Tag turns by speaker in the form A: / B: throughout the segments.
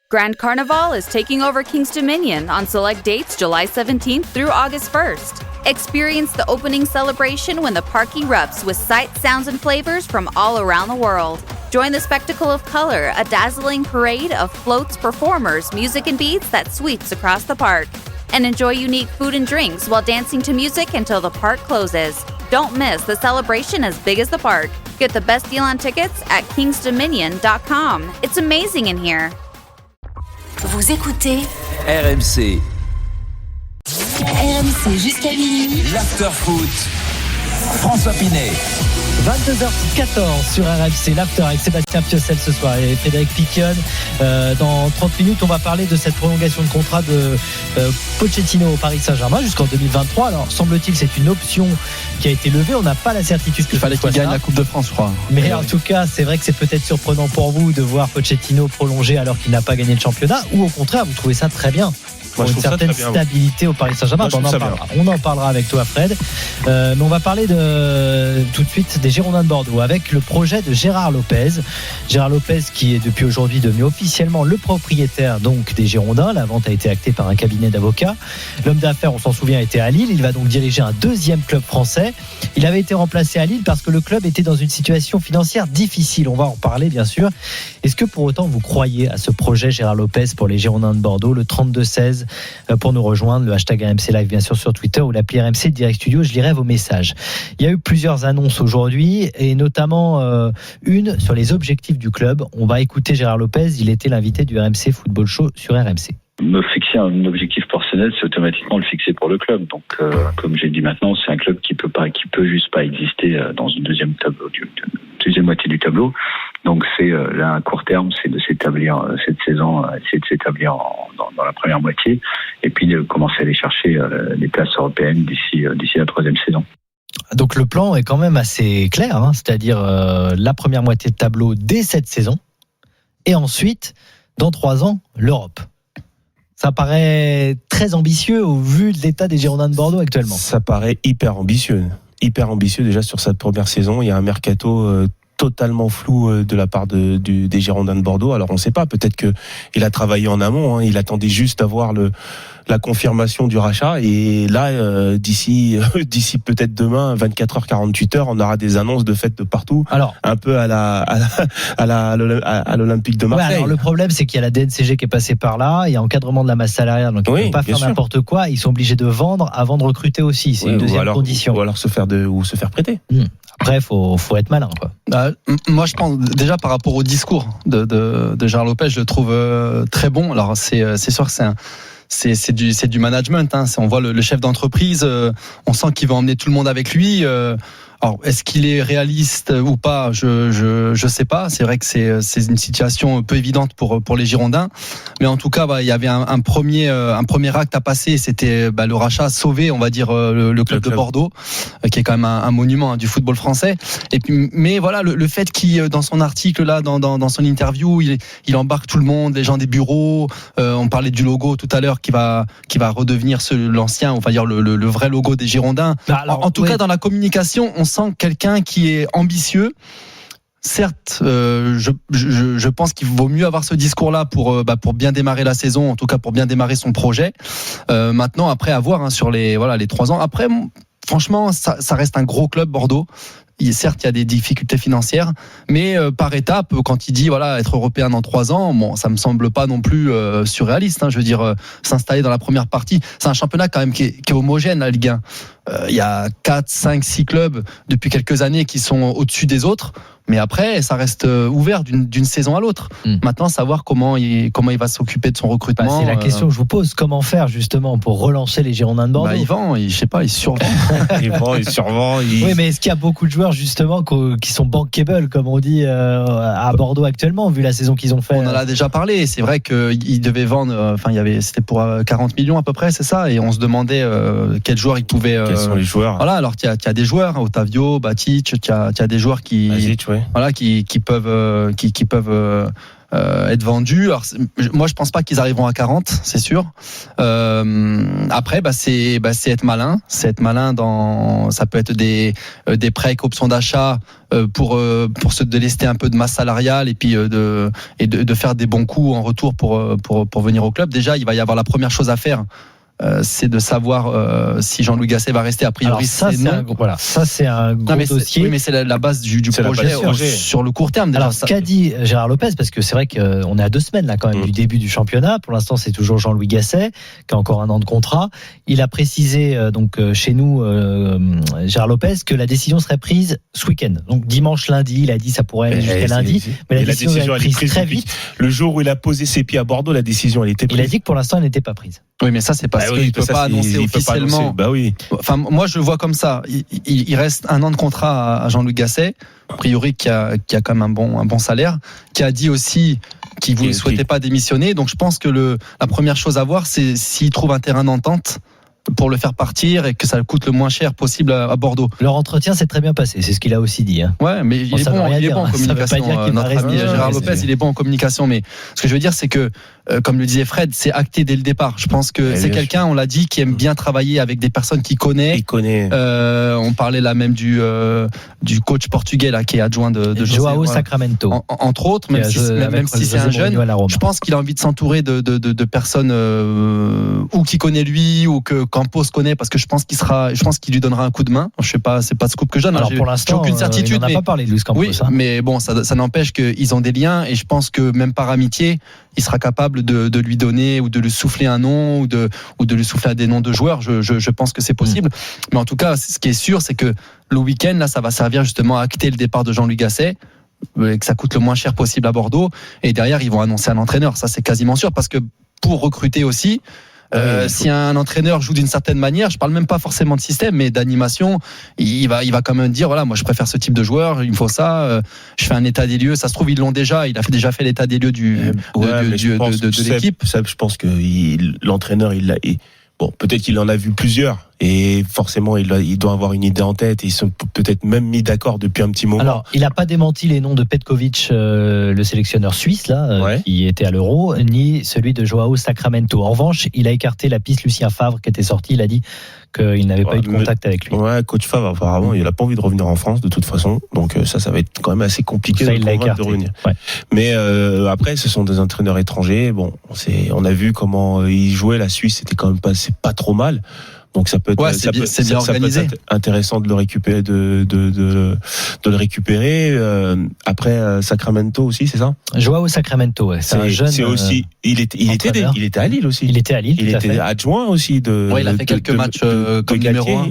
A: Grand Carnival is taking over King's Dominion on select dates July 17th through August 1st. Experience the opening celebration when the park erupts with sights, sounds, and flavors from all around the world. Join the spectacle of color, a dazzling parade of floats, performers, music, and beats that sweeps across the park. And enjoy unique food and drinks while dancing to music until the park closes. Don't miss the celebration as big as the park. Get the best deal on tickets at kingsdominion.com. It's amazing in here.
B: Vous écoutez
C: RMC.
B: RMC jusqu'à minuit.
C: L'after-foot. François Pinet.
D: 22h14 sur RMC, l'After avec Sébastien Piocel ce soir et Frédéric Piquion. Dans 30 minutes, on va parler de cette prolongation de contrat de Pochettino au Paris Saint-Germain jusqu'en 2023. Alors, semble-t-il, c'est une option qui a été levée. On n'a pas la certitude
E: qu'il fallait qu'il gagne la Coupe de France, je crois.
D: Mais en tout cas, c'est vrai que c'est peut-être surprenant pour vous de voir Pochettino prolonger alors qu'il n'a pas gagné le championnat, ou au contraire, vous trouvez ça très bien? Pour une certaine stabilité au Paris Saint-Germain. On en parlera avec toi, Fred. Mais on va parler tout de suite des Girondins de Bordeaux avec le projet de Gérard Lopez. Gérard Lopez qui est depuis aujourd'hui devenu officiellement le propriétaire donc des Girondins. La vente a été actée par un cabinet d'avocats. L'homme d'affaires, on s'en souvient, était à Lille. Il va donc diriger un deuxième club français. Il avait été remplacé à Lille parce que le club était dans une situation financière difficile. On va en parler bien sûr. Est-ce que pour autant vous croyez à ce projet Gérard Lopez pour les Girondins de Bordeaux? Le 32-16 pour nous rejoindre, le hashtag RMC Live bien sûr sur Twitter ou l'appli RMC Direct Studio, je lirai vos messages. Il y a eu plusieurs annonces aujourd'hui et notamment une sur les objectifs du club. On va écouter Gérard Lopez, il était l'invité du RMC Football Show sur RMC.
F: Me fixer un objectif personnel, c'est automatiquement le fixer pour le club. Donc, comme j'ai dit maintenant, c'est un club qui peut juste pas exister dans une deuxième moitié du tableau. Donc c'est là à court terme, c'est de s'établir cette saison, essayer de s'établir dans la première moitié, et puis de commencer à aller chercher les places européennes d'ici la troisième saison.
D: Donc le plan est quand même assez clair, hein, c'est-à-dire la première moitié de tableau dès cette saison, et ensuite dans 3 ans l'Europe. Ça paraît très ambitieux au vu de l'état des Girondins de Bordeaux actuellement.
E: Ça paraît hyper ambitieux déjà sur cette première saison. Il y a un mercato totalement flou de la part des Girondins de Bordeaux. Alors on ne sait pas, peut-être qu'il a travaillé en amont, hein, il attendait juste d'avoir la confirmation du rachat, et là d'ici peut-être demain 24h 48 heures, on aura des annonces de fête de partout. Alors un peu à l'Olympique de Marseille.
D: Ouais, alors le problème c'est qu'il y a la DNCG qui est passée par là, il y a encadrement de la masse salariale, donc ils ne peuvent pas faire n'importe quoi, ils sont obligés de vendre avant de recruter aussi, c'est une deuxième condition.
E: Ou alors se faire prêter.
D: Après, faut être malin, quoi.
G: Moi, je pense déjà par rapport au discours de Gérard Lopez, je le trouve très bon. Alors, c'est sûr que c'est du management. Hein. On voit le chef d'entreprise. On sent qu'il va emmener tout le monde avec lui. Alors, est-ce qu'il est réaliste ou pas? Je sais pas. C'est vrai que c'est une situation peu évidente pour les Girondins. Mais en tout cas, il y avait un premier acte à passer. C'était le rachat, sauver, on va dire, le club de Bordeaux, qui est quand même un monument du football français. Et puis, mais voilà, le fait qu'il, dans son article là, dans son interview, il embarque tout le monde, les gens des bureaux. On parlait du logo tout à l'heure, qui va redevenir l'ancien, on va dire le vrai logo des Girondins. Alors, en tout cas, dans la communication, on sent quelqu'un qui est ambitieux. Certes, je pense qu'il vaut mieux avoir ce discours-là pour bien démarrer la saison, en tout cas pour bien démarrer son projet. Maintenant, après, à voir sur les 3 ans. Après, franchement, ça reste un gros club, Bordeaux. Certes, il y a des difficultés financières, mais par étape, quand il dit être européen dans 3 ans, bon, ça me semble pas non plus surréaliste. Hein, je veux dire, s'installer dans la première partie, c'est un championnat quand même qui est homogène, la Ligue 1. Il y a 4, 5, 6 clubs depuis quelques années qui sont au-dessus des autres. Mais après, ça reste ouvert d'une saison à l'autre. Maintenant, savoir comment il va s'occuper de son recrutement.
D: C'est la question que je vous pose. Comment faire justement pour relancer les Girondins de Bordeaux?
G: Il vend, je sais pas, il survend.
E: il survend.
D: Oui, mais est-ce qu'il y a beaucoup de joueurs justement qui sont bankable, comme on dit à Bordeaux actuellement, vu la saison qu'ils ont fait?
G: On en a déjà parlé. C'est vrai qu'ils devaient vendre. C'était pour 40 millions à peu près, c'est ça. Et on se demandait quels joueurs ils pouvaient.
E: Quels sont les joueurs?
G: Voilà. Alors il y a des joueurs, Otavio, Batic. Il y a des joueurs qui.
E: Batic, ouais.
G: Voilà, qui peuvent être vendus. Alors, moi, je pense pas qu'ils arriveront à 40, c'est sûr. Après, c'est être malin. C'est être malin ça peut être des prêts avec option d'achat pour se délester un peu de masse salariale et puis de faire des bons coups en retour pour venir au club. Déjà, il va y avoir la première chose à faire. C'est de savoir si Jean-Louis Gasset va rester. A priori,
D: ça c'est un gros dossier.
G: Oui, mais c'est la base du projet sur le court terme. Déjà,
D: alors, qu'a dit Gérard Lopez, parce que c'est vrai qu'on est à 2 semaines là quand même du début du championnat. Pour l'instant, c'est toujours Jean-Louis Gasset qui a encore 1 an de contrat. Il a précisé chez nous, Gérard Lopez, que la décision serait prise ce week-end. Donc dimanche, lundi, il a dit ça pourrait aller jusqu'à lundi, mais la décision est prise très vite.
E: Le jour où il a posé ses pieds à Bordeaux, la décision elle était prise.
D: Il a dit que pour l'instant, elle n'était pas prise.
G: Oui, mais ça c'est parce qu'il ne peut pas annoncer officiellement.
E: Bah oui.
G: Enfin, moi je le vois comme ça. Il reste 1 an de contrat à Jean-Louis Gasset, a priori qui a quand même un bon salaire, qui a dit aussi qu'il ne souhaitait pas démissionner. Donc je pense que la première chose à voir, c'est s'il trouve un terrain d'entente pour le faire partir et que ça coûte le moins cher possible à Bordeaux.
D: Leur entretien s'est très bien passé, c'est ce qu'il a aussi dit.
G: Ouais, mais il est bon en communication. Notre ami Gérard Lopez, il est bon en communication. Mais ce que je veux dire, c'est que, comme le disait Fred, c'est acté dès le départ. Je pense que c'est quelqu'un, on l'a dit, qui aime bien travailler avec des personnes qu'il connaît. On parlait là même du coach portugais là, qui est adjoint de
D: Joao Sacramento.
G: Entre autres, même si c'est un jeune, je pense qu'il a envie de s'entourer de personnes ou qui connaît lui ou que Campos connaît, parce que je pense qu'il lui donnera un coup de main. Je sais pas, c'est pas de scoop que je donne.
D: Alors pour l'instant,
G: j'ai aucune certitude.
D: On n'a pas parlé de Luis Campos.
G: Oui, mais bon, ça n'empêche qu'ils ont des liens et je pense que même par amitié, il sera capable de lui donner ou de lui souffler un nom ou de lui souffler des noms de joueurs. Je pense que c'est possible. Mais en tout cas, ce qui est sûr, c'est que le week-end, là, ça va servir justement à acter le départ de Jean-Louis Gasset, que ça coûte le moins cher possible à Bordeaux. Et derrière, ils vont annoncer un entraîneur. Ça, c'est quasiment sûr, parce que pour recruter aussi, si un entraîneur joue d'une certaine manière, je parle même pas forcément de système, mais d'animation, il va quand même dire voilà, moi je préfère ce type de joueur, il me faut ça. Je fais un état des lieux. Ça se trouve ils l'ont déjà. Il a déjà fait l'état des lieux de l'équipe.
E: Ça, je pense que l'entraîneur bon, peut-être qu'il en a vu plusieurs. Et forcément, il doit avoir une idée en tête. Ils sont peut-être même mis d'accord depuis un petit moment.
D: Alors, il n'a pas démenti les noms de Petkovic, le sélectionneur suisse, là, qui était à l'Euro, ni celui de Joao Sacramento. En revanche, il a écarté la piste Lucien Favre qui était sorti. Il a dit qu'il n'avait pas eu de contact avec lui.
E: Ouais, coach Favre, apparemment, il n'a pas envie de revenir en France de toute façon. Donc ça va être quand même assez compliqué de revenir. Ouais. Mais après, ce sont des entraîneurs étrangers. Bon, on a vu comment ils jouaient. La Suisse, c'était quand même pas trop mal. Donc ça peut être, intéressant de le récupérer, de le récupérer. Après Sacramento aussi, c'est ça?
D: Joao Sacramento, ouais. C'est un jeune.
E: C'est aussi. Il était à Lille aussi.
D: Il était à Lille.
E: Il était adjoint aussi
G: il a fait quelques matchs comme numéro 1.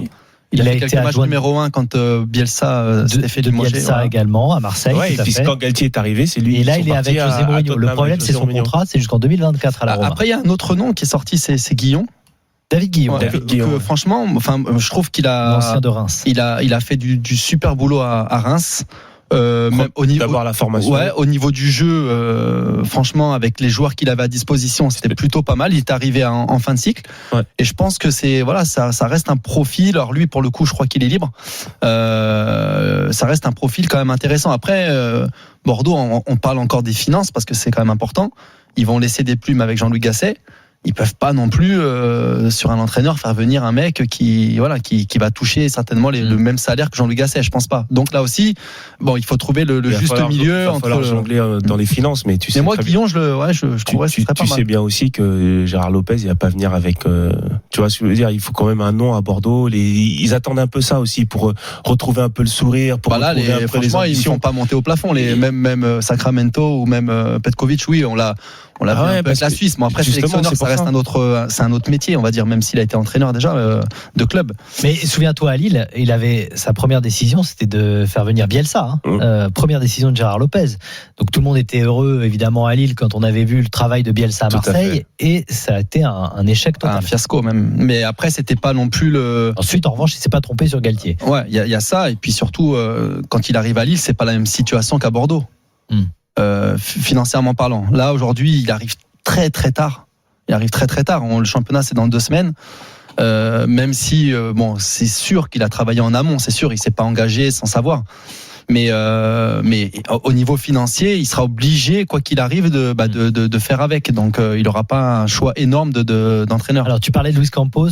G: Il a fait quelques matchs numéro 1 quand Bielsa s'était fait démocher.
D: Bielsa également à Marseille.
E: Ouais, et puis quand Galtier est arrivé, c'est lui.
D: Et là, il est avec José Mourinho. Le problème, c'est son contrat, c'est jusqu'en 2024 à la Roma.
G: Après, il y a un autre nom qui est sorti, c'est Guillon.
D: David Guillon.
G: Franchement, je trouve qu'il a,
D: l'ancien de Reims.
G: Il a fait du super boulot à Reims. Même au niveau
E: d'avoir la formation.
G: Ouais, au niveau du jeu, franchement, avec les joueurs qu'il avait à disposition, c'était plutôt pas mal. Il est arrivé en fin de cycle. Ouais. Et je pense que ça reste un profil. Alors lui, pour le coup, je crois qu'il est libre. Ça reste un profil quand même intéressant. Après, Bordeaux, on parle encore des finances parce que c'est quand même important. Ils vont laisser des plumes avec Jean-Louis Gasset. Ils peuvent pas non plus sur un entraîneur faire venir un mec qui va toucher certainement le même salaire que Jean-Louis Gasset, je pense pas. Donc là aussi, bon, il faut trouver le juste milieu.
E: Il va falloir jongler dans les finances, mais tu sais.
G: Mais moi, Guillon, je trouverais que ce serait pas mal.
E: Tu sais bien aussi que Gérard Lopez, il va pas venir avec. Tu vois ce que je veux dire? Il faut quand même un nom à Bordeaux. Ils attendent un peu ça aussi pour retrouver un peu le sourire, pour retrouver un peu les ambitions.
G: Ils ne font pas monter au plafond. Même Sacramento ou même Petkovic, oui, on l'a vu un peu avec la Suisse. Bon, après, sélectionneur, ça reste c'est un autre métier, on va dire, même s'il a été entraîneur déjà de club.
D: Mais souviens-toi, à Lille, il avait sa première décision, c'était de faire venir Bielsa. Première décision de Gérard Lopez. Donc tout le monde était heureux, évidemment, à Lille quand on avait vu le travail de Bielsa à Marseille, et ça a été un échec total.
G: Un fiasco même. Mais après, c'était pas non plus le.
D: Ensuite, en revanche, il s'est pas trompé sur Galtier.
G: Ouais, il y a ça, et puis surtout, quand il arrive à Lille, c'est pas la même situation qu'à Bordeaux. Financièrement parlant. Là, aujourd'hui, il arrive très très tard. Le championnat, c'est dans 2 semaines. Même si, c'est sûr qu'il a travaillé en amont, c'est sûr, il s'est pas engagé sans savoir. mais au niveau financier, il sera obligé, quoi qu'il arrive, de faire avec. Donc, il n'aura pas un choix énorme d'entraîneur.
D: Alors, tu parlais de Luis Campos.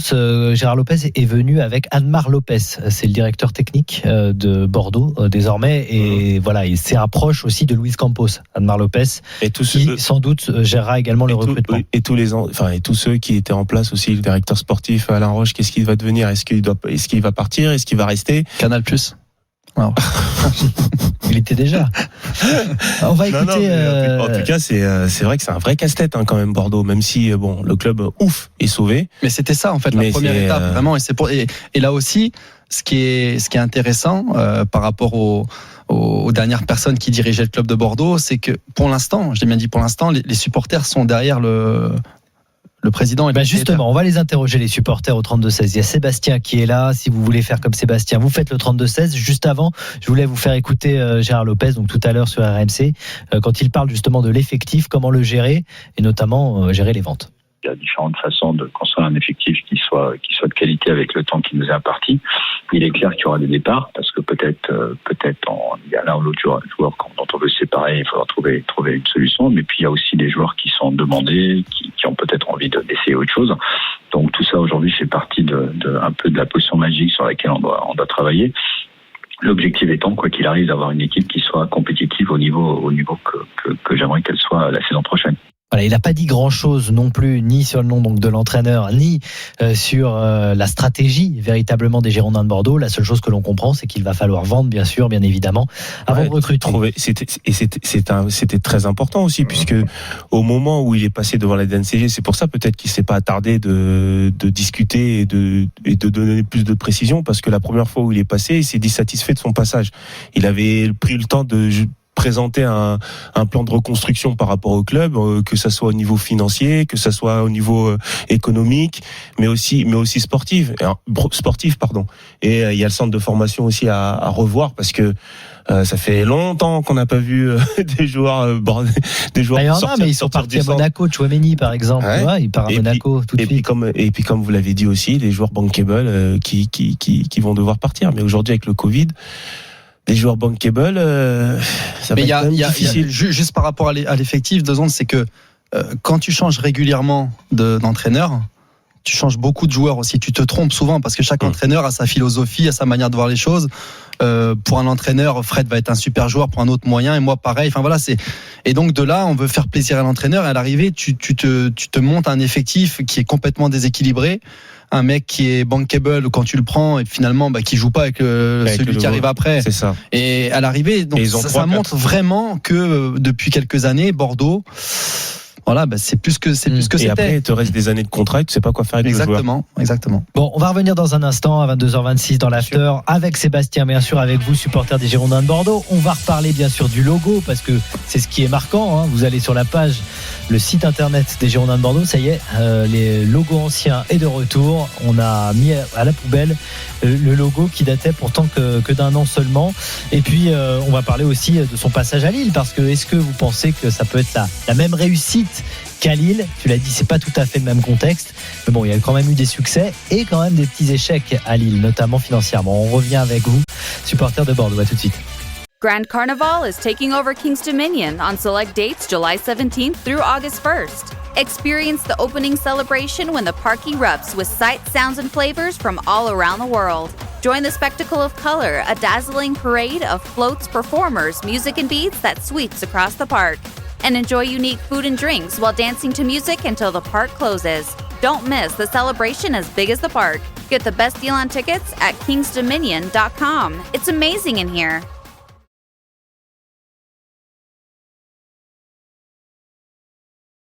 D: Gérard Lopez est venu avec Anmar Lopez. C'est le directeur technique de Bordeaux désormais, et voilà, il c'est un proche aussi de Luis Campos, Anmar Lopez, qui sans doute gérera également le recrutement.
E: Et tous ceux qui étaient en place aussi, le directeur sportif Alain Roche, qu'est-ce qu'il va devenir ? Est-ce qu'il va partir ? Est-ce qu'il va rester ?
G: Canal+. Alors.
D: Il était déjà. On va écouter.
E: En tout cas, c'est vrai que c'est un vrai casse-tête quand même, Bordeaux. Même si le club est sauvé.
G: Mais c'était ça en fait la première étape vraiment. Et là aussi, ce qui est intéressant par rapport aux dernières personnes qui dirigeaient le club de Bordeaux, c'est que pour l'instant, je l'ai bien dit pour l'instant, les supporters sont derrière le président. Et
D: justement, on va les interroger, les supporters au 32-16. Il y a Sébastien qui est là. Si vous voulez faire comme Sébastien, vous faites le 32-16. Juste avant, je voulais vous faire écouter Gérard Lopez, donc tout à l'heure sur RMC, quand il parle justement de l'effectif, comment le gérer, et notamment gérer les ventes.
F: Il y a différentes façons de construire un effectif qui soit de qualité avec le temps qui nous est imparti. Il est clair qu'il y aura des départs parce que peut-être il y a l'un ou l'autre joueur dont on veut se séparer, il faudra trouver une solution. Mais puis il y a aussi des joueurs qui sont demandés, qui ont peut-être envie d'essayer autre chose. Donc tout ça aujourd'hui fait partie un peu de la potion magique sur laquelle on doit travailler. L'objectif étant, quoi qu'il arrive, d'avoir une équipe qui soit compétitive au niveau que j'aimerais qu'elle soit la saison prochaine.
D: Voilà, il n'a pas dit grand-chose non plus, ni sur le nom donc de l'entraîneur, ni sur la stratégie véritablement des Girondins de Bordeaux. La seule chose que l'on comprend, c'est qu'il va falloir vendre, bien évidemment, avant de recruter.
E: C'était très important aussi, puisque au moment où il est passé devant la DNCG, c'est pour ça peut-être qu'il ne s'est pas attardé de discuter et de donner plus de précisions, parce que la première fois où il est passé, il s'est dit satisfait de son passage. Il avait pris le temps de présenter un plan de reconstruction par rapport au club, que ça soit au niveau financier, que ça soit au niveau économique, mais aussi sportif, pardon. Et il y a le centre de formation aussi à revoir, parce que ça fait longtemps qu'on n'a pas vu des joueurs sortir.
D: Mais ils sont partis à Monaco, Tchouaméni par exemple, ouais. Il part à Monaco tout de suite.
E: Et puis comme vous l'avez dit aussi, les joueurs bankable qui vont devoir partir. Mais aujourd'hui avec le Covid, les joueurs bankable, ça va être difficile.
G: Juste par rapport à l'effectif, c'est que quand tu changes régulièrement d'entraîneur, tu changes beaucoup de joueurs aussi. Tu te trompes souvent parce que chaque entraîneur a sa philosophie, a sa manière de voir les choses. Pour un entraîneur, Fred va être un super joueur, pour un autre moyen, et moi pareil. Enfin voilà, et donc de là, on veut faire plaisir à l'entraîneur. Et à l'arrivée, tu te montes un effectif qui est complètement déséquilibré. Un mec qui est bankable quand tu le prends et finalement qui joue pas avec celui qui arrive après.
E: C'est ça.
G: Et à l'arrivée, donc ça montre vraiment que depuis quelques années, Bordeaux, voilà, c'est plus que c'était.
E: Et après, il te reste des années de contrat et tu sais pas quoi faire avec le joueur.
G: Exactement.
D: Bon, on va revenir dans un instant à 22h26 dans l'after avec Sébastien, bien sûr, avec vous, supporters des Girondins de Bordeaux. On va reparler bien sûr du logo parce que c'est ce qui est marquant. Vous allez sur la page, le site internet des Girondins de Bordeaux, ça y est, les logos anciens est de retour. On a mis à la poubelle le logo qui datait pourtant que d'un an seulement. Et puis on va parler aussi de son passage à Lille, parce que est-ce que vous pensez que ça peut être la même réussite qu'à Lille? Tu l'as dit, c'est pas tout à fait le même contexte, mais bon, il y a quand même eu des succès et quand même des petits échecs à Lille, notamment financièrement. On revient avec vous, supporters de Bordeaux. À tout de suite.
A: Grand Carnival is taking over Kings Dominion on select dates July 17th through August 1st. Experience the opening celebration when the park erupts with sights, sounds, and flavors from all around the world. Join the spectacle of color, a dazzling parade of floats, performers, music, and beats that sweeps across the park. And enjoy unique food and drinks while dancing to music until the park closes. Don't miss the celebration as big as the park. Get the best deal on tickets at kingsdominion.com. It's amazing in here.